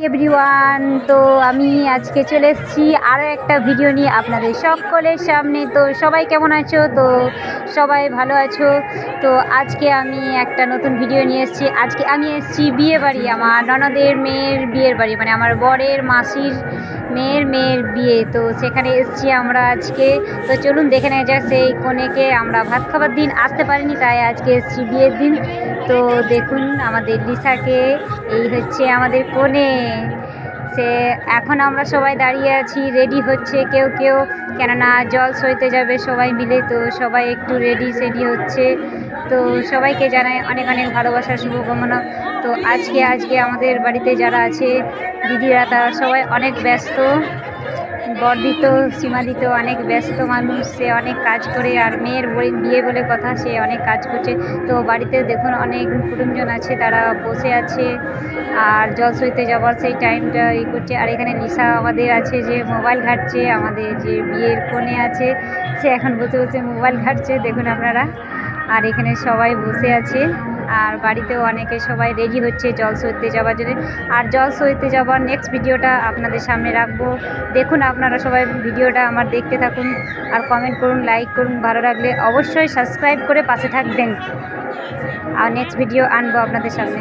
Everyone, তো আমি আজকে চলে এসেছি আরও একটা ভিডিও নিয়ে আপনাদের সকলের সামনে। তো সবাই কেমন আছো? তো সবাই ভালো আছো? তো আজকে আমি একটা নতুন ভিডিও নিয়ে এসেছি। আজকে আমি এসেছি বিয়ে বাড়ি, আমার ননদের মেয়ের বিয়ের বাড়ি, মানে আমার বরের মাসির মেয়ের বিয়ে। তো সেখানে এসেছি আমরা আজকে। তো চলুন দেখে নেওয়া যাক সেই কনেকে। আমরা ভাত খাবার দিন আসতে পারিনি, তাই আজকে এসেছি বিয়ের দিন। তো দেখুন আমাদের লিসাকে, এই হচ্ছে আমাদের কনে। সে এখন আমরা সবাই দাঁড়িয়ে আছি, রেডি হচ্ছে কেউ কেউ, কেননা জল সইতে যাবে সবাই মিলে। তো সবাই একটু রেডি সেডি হচ্ছে। তো সবাইকে জানাই অনেক অনেক ভালোবাসার শুভকামনা। তো আজকে আমাদের বাড়িতে যারা আছে দিদিরা, তারা সবাই অনেক ব্যস্ত। বর্দিত সীমাদিত অনেক ব্যস্ত মানুষ, সে অনেক কাজ করে, আর মেয়ের বিয়ে বলে কথা, সে অনেক কাজ করছে। তো বাড়িতে দেখুন অনেক কুটুমজন আছে, তারা বসে আছে আর জল সইতে যাবার সেই টাইমটা করছে। আর এখানে লিসা আমাদের আছে, যে মোবাইল ঘাঁটছে। আমাদের যে বিয়ের কনে আছে, সে এখন বসে বসে মোবাইল ঘাঁটছে, দেখুন আপনারা। আর এখানে সবাই বসে আছে, আর বাড়িতেও অনেকে সবাই রেডি হচ্ছে জল সইতে যাওয়ার জন্য। আর জল সইতে যাওয়ার নেক্সট ভিডিওটা আপনাদের সামনে রাখবো, দেখুন আপনারা সবাই ভিডিওটা আমার দেখতে থাকুন। আর কমেন্ট করুন, লাইক করুন, ভালো লাগলে অবশ্যই সাবস্ক্রাইব করে পাশে থাকবেন। আর নেক্সট ভিডিও আনবো আপনাদের সামনে।